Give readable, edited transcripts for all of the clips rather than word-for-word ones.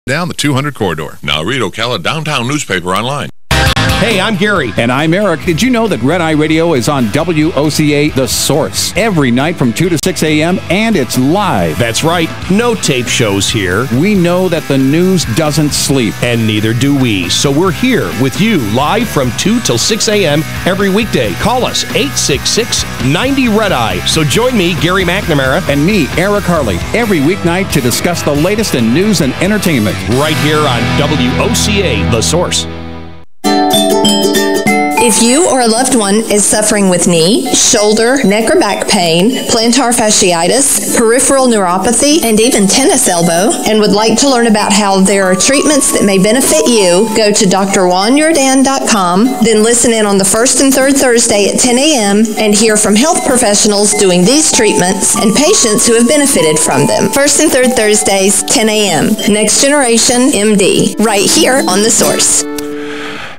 down the 200 corridor. Now read Ocala Downtown newspaper online. Hey, I'm Gary. And I'm Eric. Did you know that Red Eye Radio is on WOCA The Source every night from 2 to 6 a.m. and it's live? That's right. No tape shows here. We know that the news doesn't sleep. And neither do we. So we're here with you live from 2 till 6 a.m. every weekday. Call us 866-90-RED-EYE. So join me, Gary McNamara. And me, Eric Harley, every weeknight to discuss the latest in news and entertainment. Right here on WOCA The Source. If you or a loved one is suffering with knee, shoulder, neck or back pain, plantar fasciitis, peripheral neuropathy, and even tennis elbow, and would like to learn about how there are treatments that may benefit you, go to drjuanyordan.com, then listen in on the first and third Thursday at 10 a.m. and hear from health professionals doing these treatments and patients who have benefited from them. First and third Thursdays, 10 a.m. Next Generation MD, right here on The Source.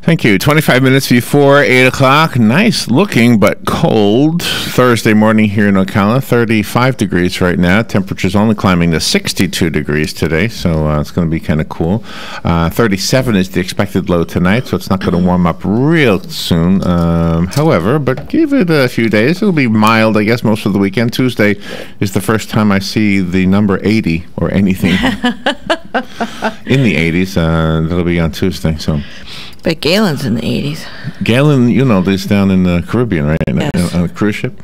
Thank you. 25 minutes before 8 o'clock. Nice looking, but cold Thursday morning here in Ocala. 35 degrees right now. Temperature's only climbing to 62 degrees today, so it's going to be kind of cool. 37 is the expected low tonight, so it's not going to warm up real soon. However, but give it a few days. It'll be mild, I guess, most of the weekend. Tuesday is the first time I see the number 80 or anything in the 80s. That'll be on Tuesday, so... But Galen's in the 80s. Galen, you know, is down in the Caribbean, right? Yes. On a cruise ship.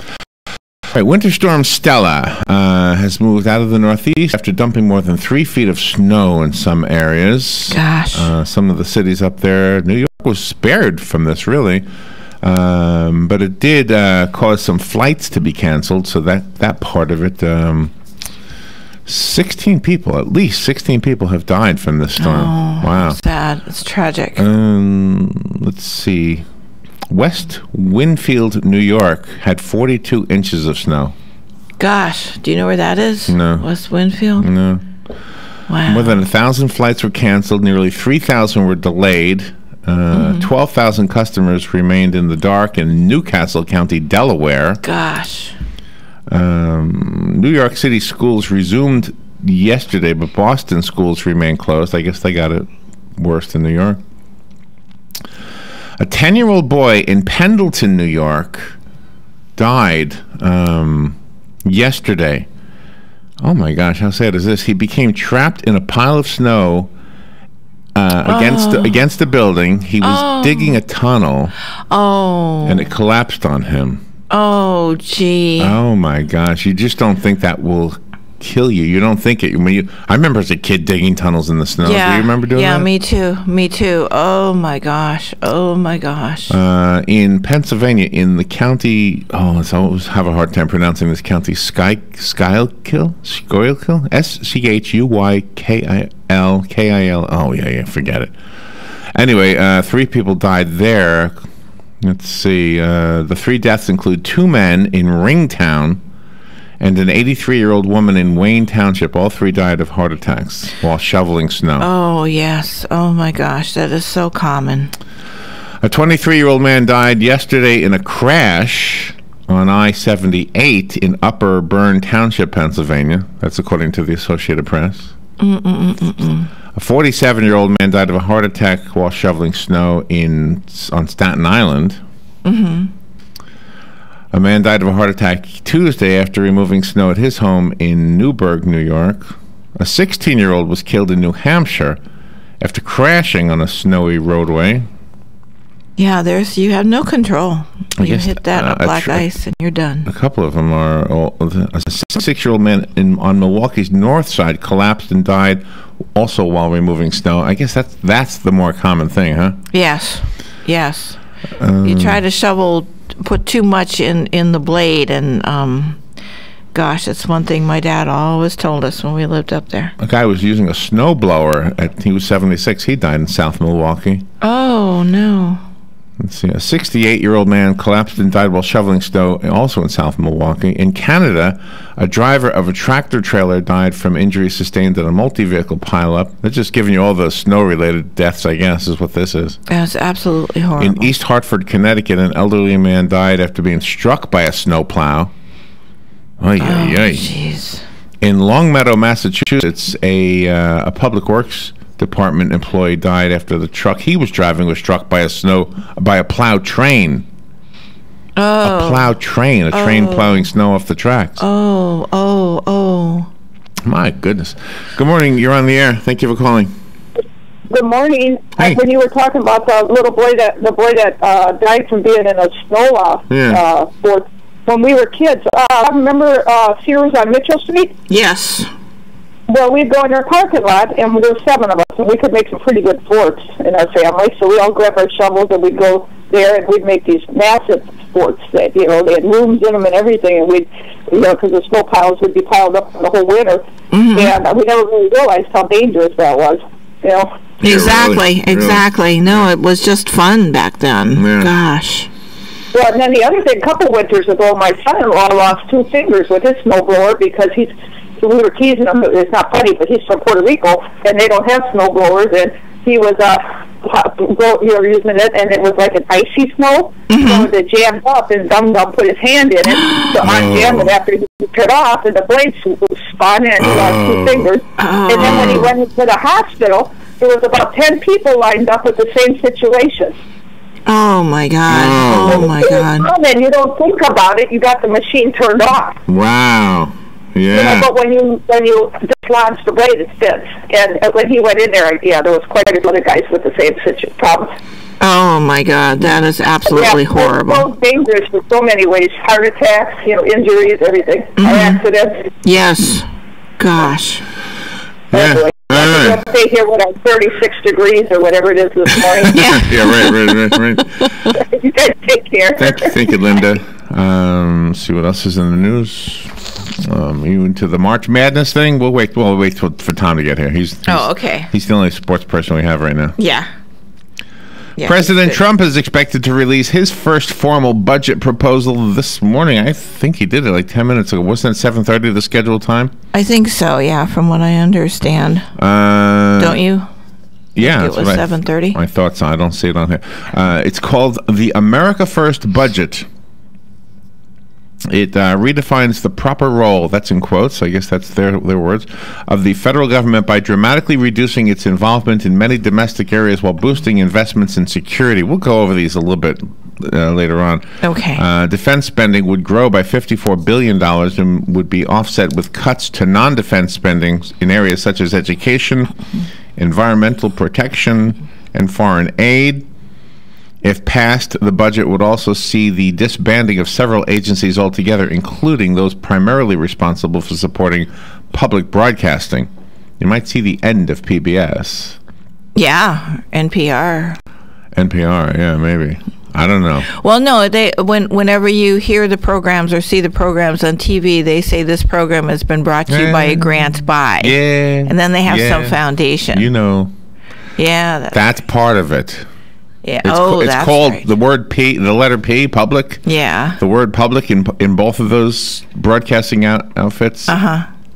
All right, Winter Storm Stella has moved out of the Northeast after dumping more than 3 feet of snow in some areas. Gosh. Some of the cities up there. New York was spared from this, really. But it did cause some flights to be canceled, so that part of it... 16 people, at least 16 people have died from this storm. Oh, wow. Sad. It's tragic. Let's see. West Winfield, New York had 42 inches of snow. Gosh, do you know where that is? No. West Winfield? No. Wow. More than 1,000 flights were canceled. Nearly 3,000 were delayed. 12,000 customers remained in the dark in Newcastle County, Delaware. Gosh. New York City schools resumed yesterday, but Boston schools remain closed. I guess they got it worse than New York. A 10-year-old boy in Pendleton, New York, died yesterday. Oh my gosh, how sad is this? He became trapped in a pile of snow against the building. He was digging a tunnel, and it collapsed on him. Oh, gee. Oh, my gosh. You just don't think that will kill you. You don't think it. I remember as a kid digging tunnels in the snow. Yeah. Do you remember doing that? Yeah, me too. Me too. Oh, my gosh. Oh, my gosh. In Pennsylvania, in the county... Oh, I always have a hard time pronouncing this county. Schuylkill? S-C-H-U-Y-K-I-L. Oh, yeah, forget it. Anyway, 3 people died there. Let's see. The 3 deaths include 2 men in Ringtown and an 83-year-old woman in Wayne Township. All 3 died of heart attacks while shoveling snow. Oh, yes. Oh, my gosh. That is so common. A 23-year-old man died yesterday in a crash on I-78 in Upper Bern Township, Pennsylvania. That's according to the Associated Press. A 47-year-old man died of a heart attack while shoveling snow on Staten Island. A man died of a heart attack Tuesday after removing snow at his home in Newburgh, New York. A 16-year-old was killed in New Hampshire after crashing on a snowy roadway. Yeah, you have no control. You hit that on black ice and you're done. A couple of them are. A 6-year-old man on Milwaukee's north side collapsed and died also while removing snow. I guess that's the more common thing, huh? Yes. You try to put too much in the blade, and gosh, that's one thing my dad always told us when we lived up there. A guy was using a snow blower. He was 76. He died in South Milwaukee. Oh, no. Let's see. A 68-year-old man collapsed and died while shoveling snow, also in South Milwaukee. In Canada, a driver of a tractor trailer died from injuries sustained in a multi-vehicle pileup. They're just giving you all the snow-related deaths, I guess, is what this is. That's absolutely horrible. In East Hartford, Connecticut, an elderly man died after being struck by a snowplow. Jeez. In Longmeadow, Massachusetts, a public works Department employee died after the truck he was driving was struck by a plowed train. A plowed train, a train plowing snow off the tracks. Oh. My goodness. Good morning. You're on the air. Thank you for calling. Good morning. Hey. When you were talking about the boy that died from being in a snow sport, when we were kids, I remember Sears on Mitchell Street. Yes. Well, we'd go in our parking lot, and there were 7 of us, and we could make some pretty good forts in our family. So we all grab our shovels, and we'd go there, and we'd make these massive forts that, they had rooms in them and everything, and we'd, because the snow piles would be piled up for the whole winter, and we never really realized how dangerous that was, Exactly. No, it was just fun back then. Yeah. Gosh. Well, and then the other thing, a couple winters ago, my son-in-law lost 2 fingers with his snowblower because we were teasing him. It's not funny, but he's from Puerto Rico, and they don't have snowblowers, and he was using it, and it was like an icy snow, so it jammed up, and Dum put his hand in it to unjam it after he took it off, and the blades spun, and he lost 2 fingers. And then when he went into the hospital, there was about 10 people lined up with the same situation. Oh, my God. Oh, my God. And you don't think about it. You got the machine turned off. Wow. Yeah. But when you dislodge the blade, it spins. And when he went in there, there was quite a few other guys with the same problem. Oh, my God. That is absolutely horrible. It's so dangerous in so many ways. Heart attacks, injuries, everything. Car accidents. Yes. Gosh. Yeah. Let's stay here when I'm 36 degrees or whatever it is this morning. Right. You guys take care. Thank you, Linda. See what else is in the news. You into the March Madness thing? We'll wait for Tom to get here. He's okay. He's the only sports person we have right now. Yeah. President Trump is expected to release his first formal budget proposal this morning. I think he did it like 10 minutes ago. Wasn't it 7:30 the scheduled time? I think so, yeah, from what I understand. Don't you? Yeah. It was 7:30? I thought so. I don't see it on here. It's called the America First Budget. It redefines the proper role, that's in quotes, I guess that's their words, of the federal government by dramatically reducing its involvement in many domestic areas while boosting investments in security. We'll go over these a little bit later on. Okay. Defense spending would grow by $54 billion and would be offset with cuts to non-defense spending in areas such as education, environmental protection, and foreign aid. If passed, the budget would also see the disbanding of several agencies altogether, including those primarily responsible for supporting public broadcasting. You might see the end of PBS. Yeah, NPR. NPR, yeah, maybe. I don't know. Well, no, whenever you hear the programs or see the programs on TV, they say this program has been brought to you by a grant by. Yeah. And then they have some foundation. Yeah. That's part of it. Yeah. It's called right. The word P, the letter P, public. Yeah. The word public in both of those broadcasting outfits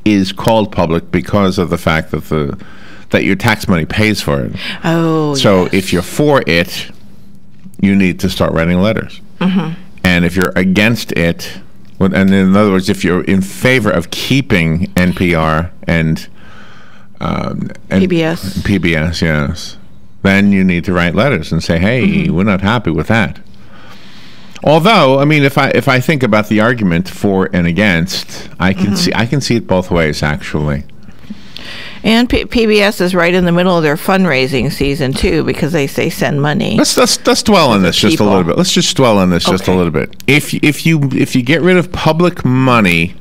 is called public because of the fact that your tax money pays for it. Oh. So if you're for it, you need to start writing letters. And if you're against it, and in other words, if you're in favor of keeping NPR and PBS, yes. Then you need to write letters and say, hey, we're not happy with that. Although, I mean, if I think about the argument for and against, I can see it both ways, actually. And PBS is right in the middle of their fundraising season, too, because they say send money. Let's dwell on this just a little bit. Let's just dwell on this just a little bit. If you get rid of public money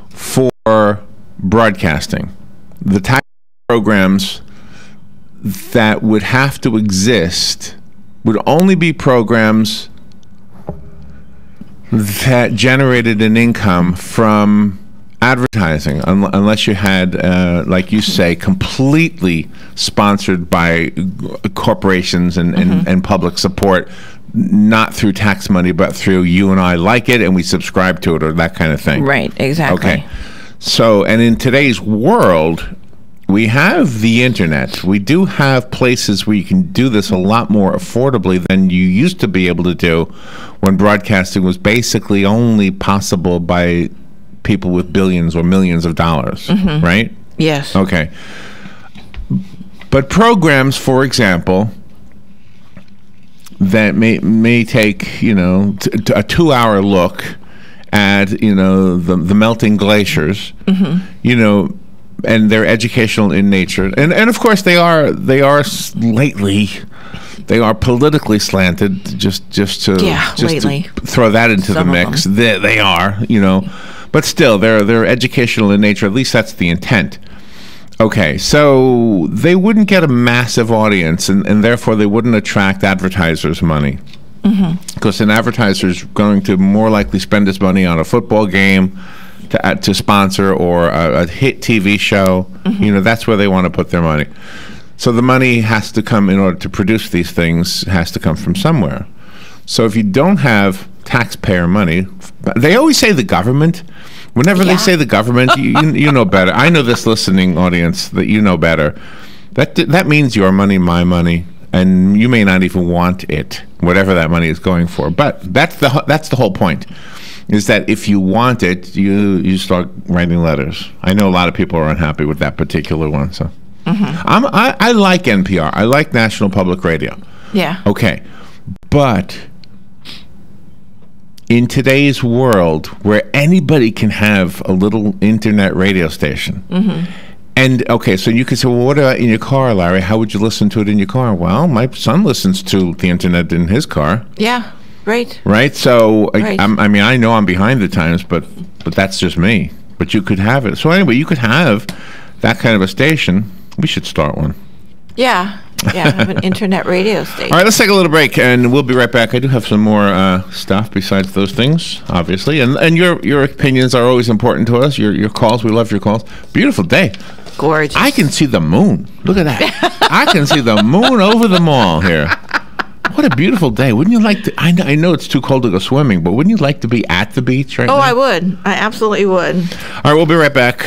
for broadcasting, the tax programs that would have to exist would only be programs that generated an income from advertising, unless you had, like you say, completely sponsored by corporations and public support, not through tax money, but through you and I like it and we subscribe to it or that kind of thing. Right, exactly. Okay. So, and in today's world, we have the internet. We do have places where you can do this a lot more affordably than you used to be able to do when broadcasting was basically only possible by people with billions or millions of dollars, right? Yes. Okay. But programs, for example, that may take, a 2-hour look at, the melting glaciers, and they're educational in nature. And of course they are politically slanted, just to throw that into the mix. They are, but still they're educational in nature. At least that's the intent. Okay, so they wouldn't get a massive audience, and therefore they wouldn't attract advertisers' money. Because an advertiser is going to more likely spend his money on a football game to sponsor, or a hit TV show. That's where they want to put their money. So the money has to come, in order to produce these things, has to come from somewhere. So if you don't have taxpayer money, they always say the government. Whenever they say the government, you know better. I know this listening audience that you know better. That means your money, my money, and you may not even want it, whatever that money is going for. But that's the whole point, is that if you want it, you start writing letters. I know a lot of people are unhappy with that particular one. So I like NPR. I like National Public Radio. Yeah. Okay, but in today's world, where anybody can have a little internet radio station, and okay, so you could say, well, what about in your car, Larry? How would you listen to it in your car? Well, my son listens to the internet in his car. Yeah, right. Right. So I know I'm behind the times, but that's just me. But you could have it. So anyway, you could have that kind of a station. We should start one. Yeah. Yeah, have an internet radio station. All right, let's take a little break, and we'll be right back. I do have some more stuff besides those things, obviously, and your opinions are always important to us. Your calls, we love your calls. Beautiful day. Gorgeous. I can see the moon. Look at that. I can see the moon over the mall here. What a beautiful day. Wouldn't you like to? I know it's too cold to go swimming, but wouldn't you like to be at the beach right now? Oh, I would. I absolutely would. All right, we'll be right back.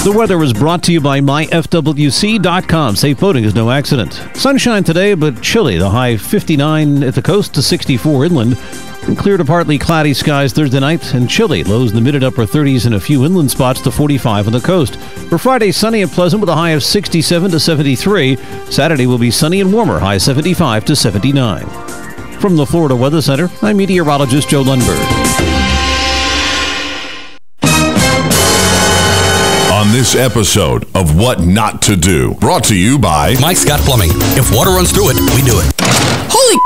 The weather was brought to you by myfwc.com. Safe boating is no accident. Sunshine today, but chilly. The high 59 at the coast to 64 inland. And clear to partly cloudy skies Thursday night, and chilly. Lows in the mid and upper 30s in a few inland spots to 45 on the coast. For Friday, sunny and pleasant with a high of 67 to 73. Saturday will be sunny and warmer, high 75 to 79. From the Florida Weather Center, I'm meteorologist Joe Lundberg. On this episode of What Not to Do, brought to you by Mike's Got Plumbing. If water runs through it, we do it. Holy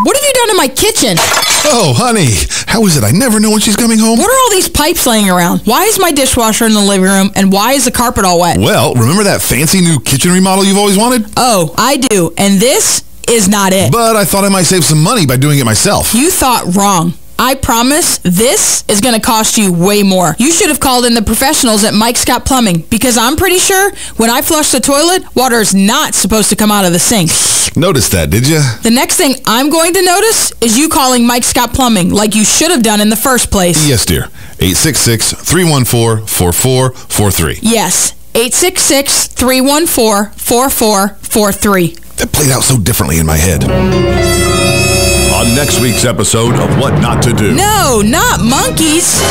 what have you done to my kitchen? Oh, honey, how is it? I never know when she's coming home. What are all these pipes laying around? Why is my dishwasher in the living room, and why is the carpet all wet? Well, remember that fancy new kitchen remodel you've always wanted? Oh, I do, and this is not it. But I thought I might save some money by doing it myself. You thought wrong. I promise this is going to cost you way more. You should have called in the professionals at Mike's Got Plumbing, because I'm pretty sure when I flush the toilet, water is not supposed to come out of the sink. Noticed that, did you? The next thing I'm going to notice is you calling Mike's Got Plumbing like you should have done in the first place. Yes, dear. 866-314-4443. Yes, 866-314-4443. That played out so differently in my head. On next week's episode of What Not to Do. No, not monkeys.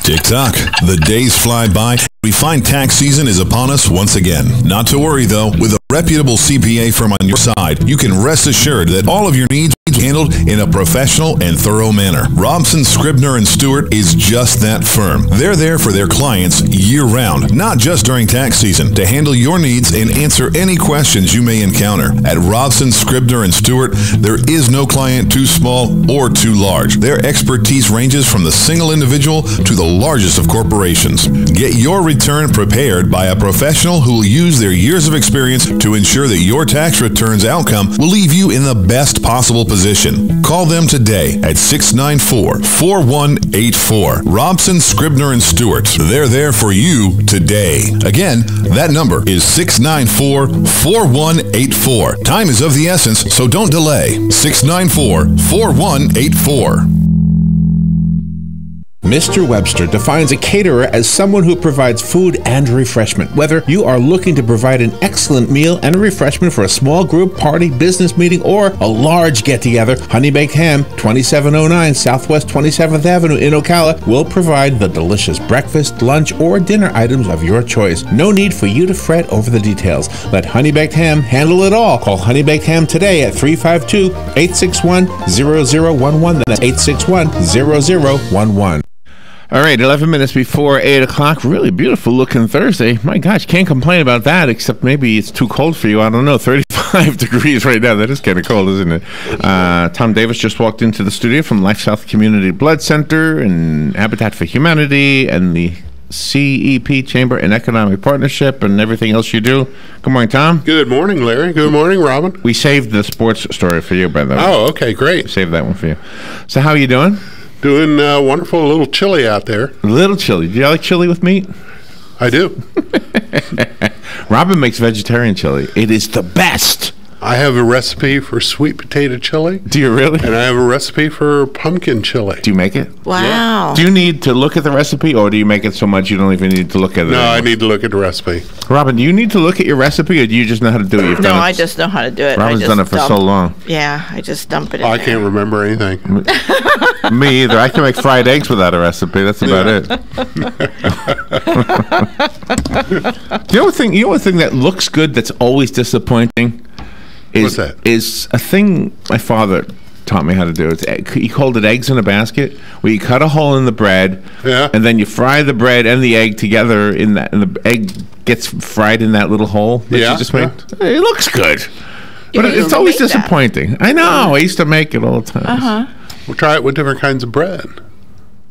Tick-tock. The days fly by. We find tax season is upon us once again. Not to worry, though. With a reputable CPA firm on your side, you can rest assured that all of your needs are handled in a professional and thorough manner. Robson, Scribner, and Stuart is just that firm. They're there for their clients year-round, not just during tax season, to handle your needs and answer any questions you may encounter. At Robson, Scribner, and Stuart, there is no client too small or too large. Their expertise ranges from the single individual to the largest of corporations. Get your return prepared by a professional who will use their years of experience to ensure that your tax return's outcome will leave you in the best possible position. Call them today at 694-4184. Robson, Scribner, and Stewart. They're there for you today. Again, that number is 694-4184. Time is of the essence, so don't delay. 694-4184. Mr. Webster defines a caterer as someone who provides food and refreshment. Whether you are looking to provide an excellent meal and a refreshment for a small group, party, business meeting, or a large get-together, Honey Baked Ham, 2709 Southwest 27th Avenue in Ocala, will provide the delicious breakfast, lunch, or dinner items of your choice. No need for you to fret over the details. Let Honey Baked Ham handle it all. Call Honey Baked Ham today at 352-861-0011. That's 861-0011. All right, 11 minutes before 8 o'clock. Really beautiful looking Thursday. My gosh, can't complain about that, except maybe it's too cold for you. I don't know, 35 degrees right now. That is kind of cold, isn't it? Tom Davis just walked into the studio from Life South Community Blood Center and Habitat for Humanity and the CEP Chamber and Economic Partnership and everything else you do. Good morning, Tom. Good morning, Larry. Good morning, Robin. We saved the sports story for you, by the way. Oh, okay, great. Saved that one for you. So how are you doing? Doing wonderful. A little chilly out there. A little chilly. Do you like chili with meat? I do. Robin makes vegetarian chili. It is the best. I have a recipe for sweet potato chili. Do you really? And I have a recipe for pumpkin chili. Do you make it? Wow. Yeah. Do you need to look at the recipe, or do you make it so much you don't even need to look at it? No, I need to look at the recipe. Robin, do you need to look at your recipe, or do you just know how to do it? No, I just know how to do it. Robin's done it for so long. Yeah, I just dump it in I can't remember anything. Me either. I can make fried eggs without a recipe. That's about it. You know one thing that looks good that's always disappointing? What's that? Is a thing my father taught me how to do. He called it eggs in a basket, where you cut a hole in the bread, and then you fry the bread and the egg together in that, and the egg gets fried in that little hole that you just made. It looks good, but it's always disappointing. I know. I used to make it all the time. We'll try it with different kinds of bread.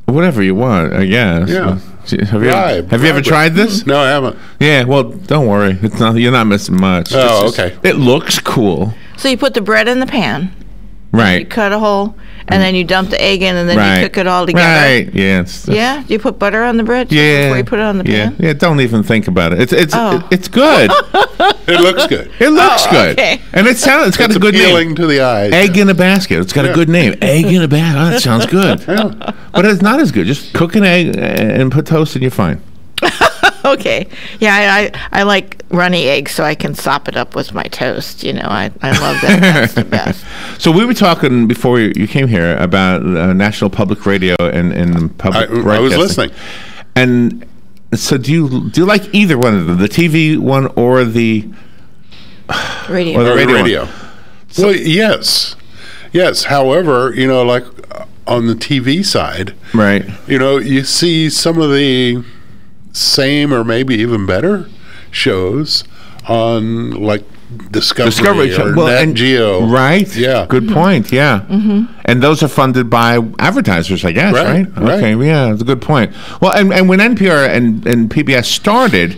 Whatever you want, I guess. Yeah. Have you ever tried this? No, I haven't. Yeah, well, don't worry. It's not. You're not missing much. Oh, okay. It looks cool. So you put the bread in the pan. Right. You cut a hole, and then you dump the egg in, and then you cook it all together. Right. Yeah. Yeah. Do you put butter on the bread before you put it on the pan? Yeah. Don't even think about it. It's good. It looks good. It looks good. Okay. And it's got a good name. Appealing to the eyes. Egg in a basket. It's got a good name. Egg in a basket. Oh, that sounds good. But it's not as good. Just cook an egg and put toast, and you're fine. Okay. Yeah, I like runny eggs, so I can sop it up with my toast. You know, I love that. That's the best. So we were talking before you came here about National Public Radio and public broadcasting. I was listening. And so do you like either one of them, the TV one or the radio? Or the radio. So, well, yes. However, you know, like on the TV side, right? You know, you see some of the same or maybe even better shows on like Discovery or Nat Geo. Right. Yeah. Good point. Yeah. Mm-hmm. And those are funded by advertisers, I guess, right? Okay. Yeah, that's a good point. Well, and when NPR and PBS started,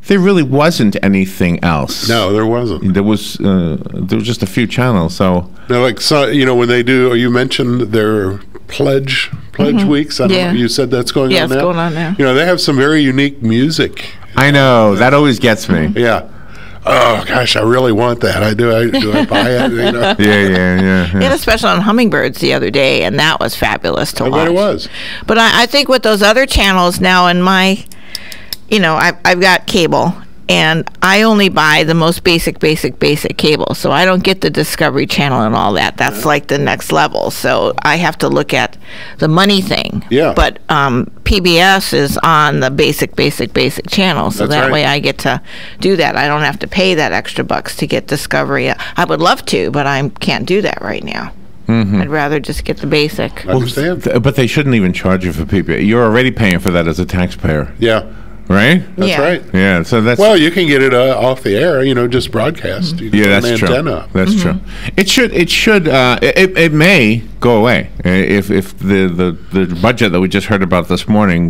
there really wasn't anything else. No, there wasn't. There was just a few channels. So now, like, so, you know, when they do, you mentioned their pledge weeks. I don't know, you said that's going on now? Yeah, it's going on now. You know, they have some very unique music. I know. That always gets me. Yeah. Oh, gosh, I really want that. Do I buy it? You know? Yeah. We had a special on hummingbirds the other day, and that was fabulous to watch. I bet it was. But I think with those other channels now in my, you know, I've got cable, and I only buy the most basic cable, so I don't get the Discovery Channel and all that. That's like the next level. So I have to look at the money thing. Yeah. But PBS is on the basic channel, so that way I get to do that. I don't have to pay that extra bucks to get Discovery. I would love to, but I can't do that right now. Mm-hmm. I'd rather just get the basic. I understand. But they shouldn't even charge you for PBS. You're already paying for that as a taxpayer. Yeah. Right? That's right. Yeah, so that's... Well, you can get it off the air, you know, just broadcast. Mm-hmm. Yeah, that's true. That's true. It may go away if the budget that we just heard about this morning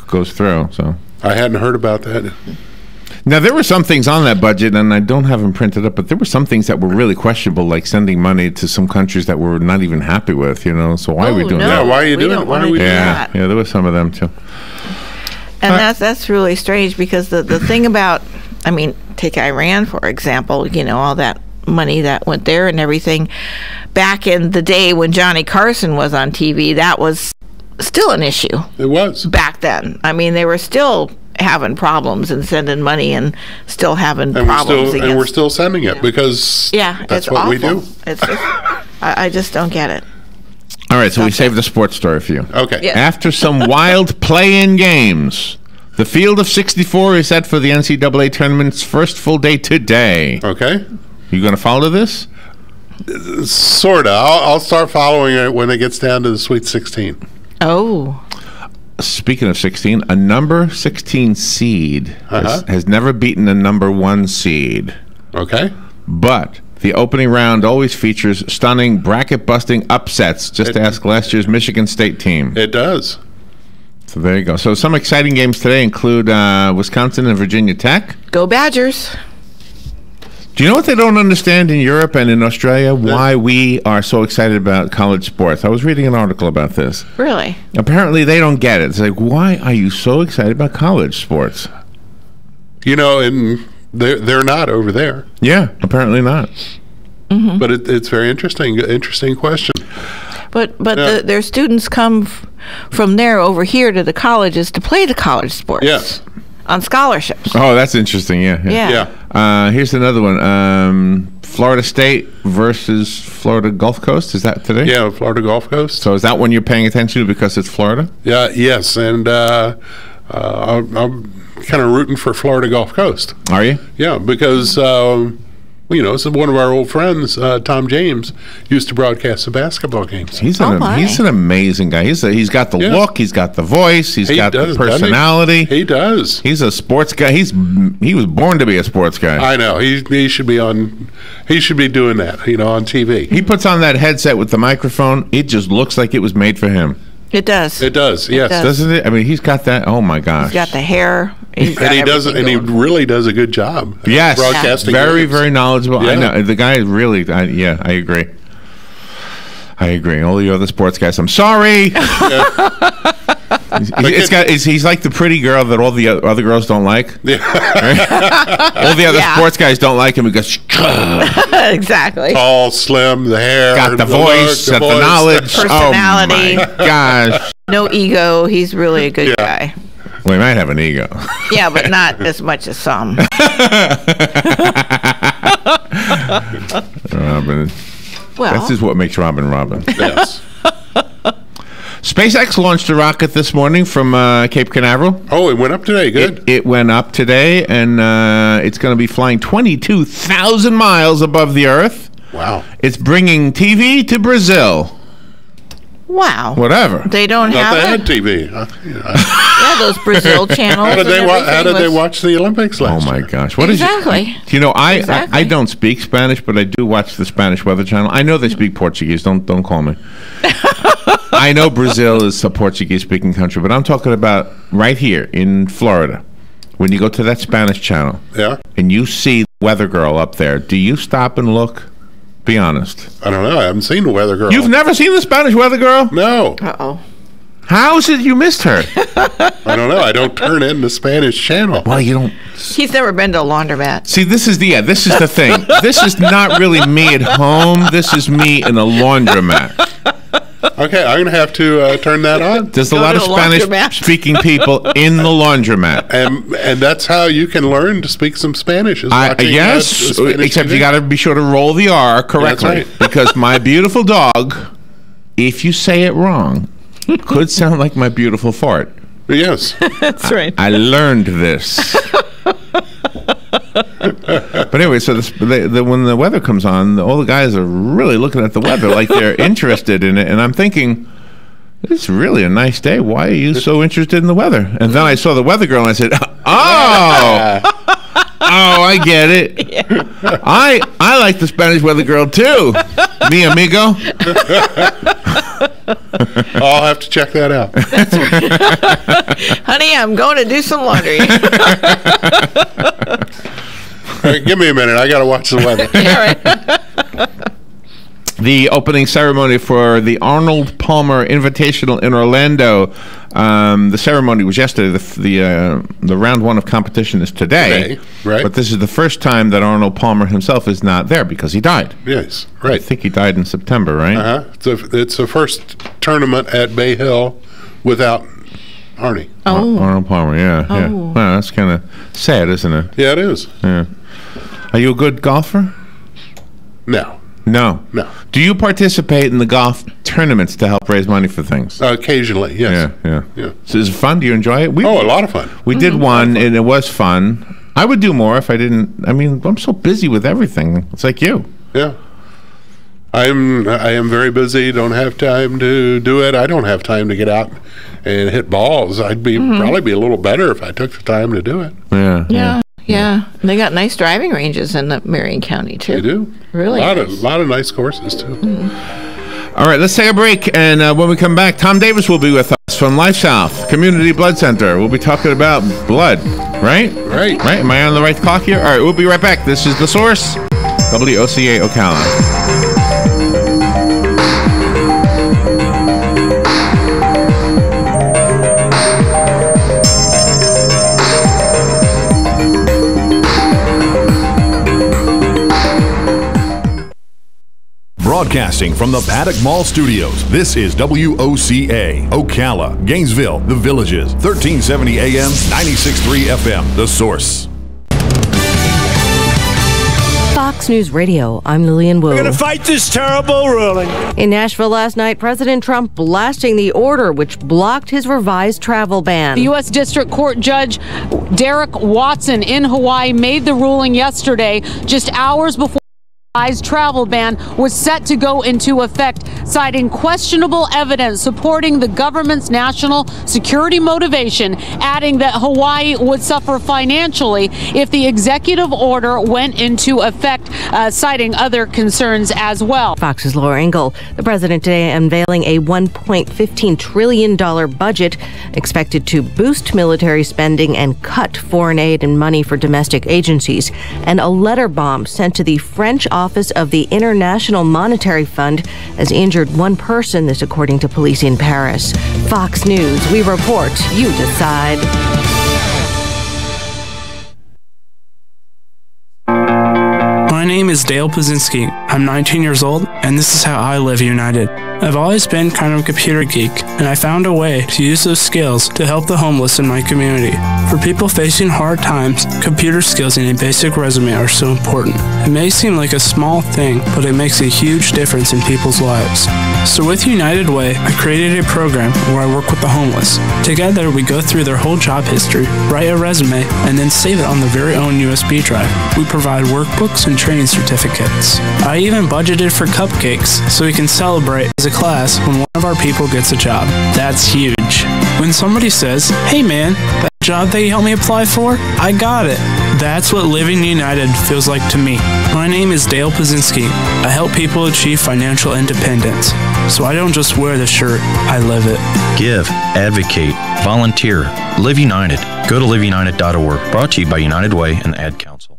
goes through, so... I hadn't heard about that. Now, there were some things on that budget, and I don't have them printed up, but there were some things that were really questionable, like sending money to some countries that we're not even happy with, you know, so why are we doing that? Yeah, why are you doing it? Why are we doing that? Yeah, there were some of them, too. And that's really strange because the thing about, I mean, take Iran, for example, you know, all that money that went there and everything. Back in the day when Johnny Carson was on TV, that was still an issue. It was. Back then. I mean, they were still having problems and sending money and still having problems. And we're still sending it because that's what we do. It's just, I just don't get it. All right, so we saved the sports story for you. Okay. Yeah. After some wild play-in games, the field of 64 is set for the NCAA Tournament's first full day today. Okay. You going to follow this? Sort of. I'll start following it when it gets down to the Sweet 16. Oh. Speaking of 16, a number 16 seed has never beaten a number 1 seed. Okay. But the opening round always features stunning, bracket-busting upsets. Just ask last year's Michigan State team. It does. So there you go. So some exciting games today include Wisconsin and Virginia Tech. Go Badgers. Do you know what they don't understand in Europe and in Australia? Why we are so excited about college sports. I was reading an article about this. Really? Apparently they don't get it. It's like, why are you so excited about college sports? You know, and they're not over there. Yeah, apparently not. Mm-hmm. But it's very interesting. Interesting question. But their students come from there over here to the colleges to play the college sports. Yes. On scholarships. Oh, that's interesting. Yeah. Here's another one. Florida State versus Florida Gulf Coast. Is that today? Yeah, Florida Gulf Coast. So is that one you're paying attention to because it's Florida? Yeah. Yes, and I'm kind of rooting for Florida Gulf Coast. Are you? Yeah, because so one of our old friends, Tom James, used to broadcast the basketball games. He's an amazing guy. He's got the look. He's got the voice. He got the personality. He does. He's a sports guy. He was born to be a sports guy. I know. He should be on. He should be doing that. On TV. He puts on that headset with the microphone. It just looks like it was made for him. It does. It does. Yes, doesn't it? I mean, he's got that. Oh my gosh. He's got the hair. And he does, and he really does a good job. Yes, broadcasting. Very, very knowledgeable. Yeah. I know the guy is really. I agree. I agree. All the other sports guys, I'm sorry. He's like the pretty girl that all the other girls don't like. Yeah. Right? All the other sports guys don't like him because exactly. Tall, slim, the hair, got the voice, got the knowledge, personality. Oh my gosh. No ego. He's really a good guy. Well, he might have an ego. Yeah, but not as much as some. Robin. Well, this is what makes Robin. Yes. SpaceX launched a rocket this morning from Cape Canaveral. Oh, it went up today. Good. It went up today, and it's going to be flying 22,000 miles above the Earth. Wow. It's bringing TV to Brazil. Wow. Whatever. They don't have they had TV. Yeah, those Brazil channels. How did they watch the Olympics last year? Oh my gosh! Exactly. I don't speak Spanish, but I do watch the Spanish Weather Channel. I know they speak Portuguese. Don't call me. I know Brazil is a Portuguese-speaking country, but I'm talking about right here in Florida. When you go to that Spanish channel, and you see the Weather Girl up there, do you stop and look? Be honest. I don't know. I haven't seen the Weather Girl. You've never seen the Spanish Weather Girl? No. Uh-oh. How is it you missed her? I don't know. I don't turn in the Spanish channel. Well, you don't. He's never been to a laundromat. See, this is the thing. This is not really me at home. This is me in a laundromat. Okay, I'm going to have to turn that on. There's a lot of Spanish-speaking people in the laundromat. And that's how you can learn to speak some Spanish. Yes, except you got to be sure to roll the R correctly. That's right. Because my beautiful dog, if you say it wrong, could sound like my beautiful fart. Yes. That's right. I learned this. But anyway, so when the weather comes on, all the guys are really looking at the weather like they're interested in it. And I'm thinking, it's really a nice day. Why are you so interested in the weather? And then I saw the Weather Girl and I said, I get it. Yeah. I like the Spanish Weather Girl too. Mi amigo. I'll have to check that out. Honey, I'm going to do some laundry. All right, give me a minute. I got to watch the weather. All right. The opening ceremony for the Arnold Palmer Invitational in Orlando. The ceremony was yesterday. The round one of competition is today. Right. But this is the first time that Arnold Palmer himself is not there because he died. Yes, right. I think he died in September, right? It's the first tournament at Bay Hill without Arnie. Arnold Palmer, yeah. Well, that's kind of sad, isn't it? Yeah, it is. Yeah. Are you a good golfer? No. Do you participate in the golf tournaments to help raise money for things? Occasionally, yes. Yeah. So is it fun? Do you enjoy it? A lot of fun. We did one, and it was fun. I would do more if I didn't. I mean, I'm so busy with everything. It's like you. Yeah. I am very busy. Don't have time to do it. I don't have time to get out and hit balls. I'd probably be a little better if I took the time to do it. Yeah. They got nice driving ranges in Marion County too. They do. Really. A lot of nice courses too. All right, let's take a break, and when we come back, Tom Davis will be with us from Life South Community Blood Center. We'll be talking about blood, right? Right. Am I on the right clock here? All right, we'll be right back. This is The Source, WOCA Ocala. Broadcasting from the Paddock Mall Studios, this is WOCA, Ocala, Gainesville, The Villages, 1370 AM, 96.3 FM, The Source. Fox News Radio, I'm Lillian Wu. We're going to fight this terrible ruling. In Nashville last night, President Trump blasting the order which blocked his revised travel ban. The U.S. District Court Judge Derek Watson in Hawaii made the ruling yesterday, just hours before travel ban was set to go into effect, citing questionable evidence supporting the government's national security motivation, adding that Hawaii would suffer financially if the executive order went into effect, citing other concerns as well. Fox's Laura Engel. The president today unveiling a $1.15 trillion budget expected to boost military spending and cut foreign aid and money for domestic agencies, and a letter bomb sent to the French office of the International Monetary Fund has injured one person, this according to police in Paris. Fox News, we report, you decide. My name is Dale Pazinski. I'm 19 years old, and this is how I live united. I've always been kind of a computer geek, and I found a way to use those skills to help the homeless in my community. For people facing hard times, computer skills and a basic resume are so important. It may seem like a small thing, but it makes a huge difference in people's lives. So with United Way, I created a program where I work with the homeless. Together, we go through their whole job history, write a resume, and then save it on their very own USB drive. We provide workbooks and training certificates. I even budgeted for cupcakes so we can celebrate as a class when one of our people gets a job. That's huge. When somebody says, "Hey man, that job that you helped me apply for, I got it." That's what living united feels like to me. My name is Dale Pazinski. I help people achieve financial independence. So I don't just wear the shirt, I live it. Give, advocate, volunteer, live united. Go to liveunited.org. Brought to you by United Way and the Ad Council.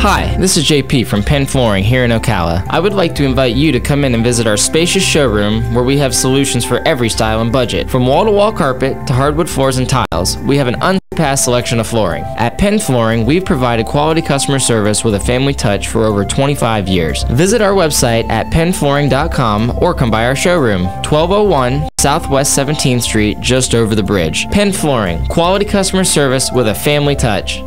Hi, this is JP from Penn Flooring here in Ocala. I would like to invite you to come in and visit our spacious showroom where we have solutions for every style and budget. From wall-to-wall carpet to hardwood floors and tiles, we have an unsurpassed selection of flooring. At Penn Flooring, we've provided quality customer service with a family touch for over 25 years. Visit our website at pennflooring.com or come by our showroom, 1201 Southwest 17th Street, just over the bridge. Penn Flooring, quality customer service with a family touch.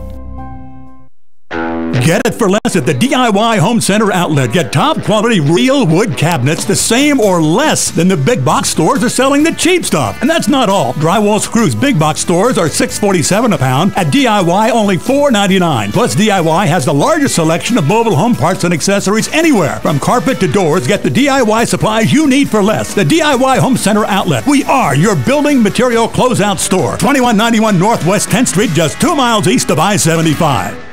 Get it for less at the DIY Home Center outlet. Get top quality real wood cabinets the same or less than the big box stores are selling the cheap stuff. And that's not all. Drywall screws big box stores are $6.47 a pound. At DIY, only $4.99. Plus, DIY has the largest selection of mobile home parts and accessories anywhere. From carpet to doors, get the DIY supplies you need for less. The DIY Home Center outlet. We are your building material closeout store. 2191 Northwest 10th Street, just 2 miles east of I-75.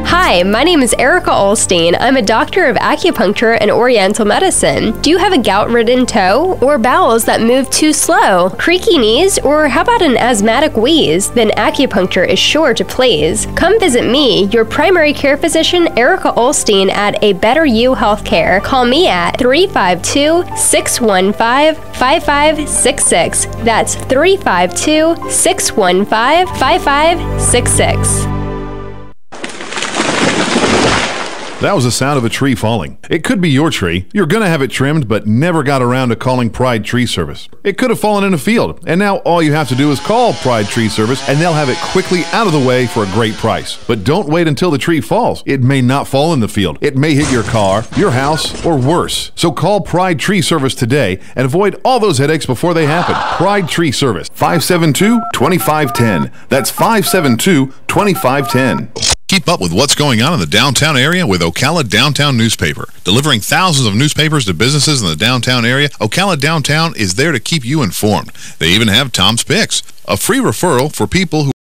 Hi, my name is Erica Olstein. I'm a doctor of acupuncture and Oriental medicine. Do you have a gout-ridden toe or bowels that move too slow, creaky knees, or how about an asthmatic wheeze? Then acupuncture is sure to please. Come visit me, your primary care physician, Erica Olstein at A Better You Healthcare. Call me at 352-615-5566. That's 352-615-5566. That was the sound of a tree falling. It could be your tree. You're going to have it trimmed, but never got around to calling Pride Tree Service. It could have fallen in a field, and now all you have to do is call Pride Tree Service, and they'll have it quickly out of the way for a great price. But don't wait until the tree falls. It may not fall in the field. It may hit your car, your house, or worse. So call Pride Tree Service today and avoid all those headaches before they happen. Pride Tree Service, 572-2510. That's 572-2510. Keep up with what's going on in the downtown area with Ocala Downtown Newspaper. Delivering thousands of newspapers to businesses in the downtown area, Ocala Downtown is there to keep you informed. They even have Tom's Picks, a free referral for people who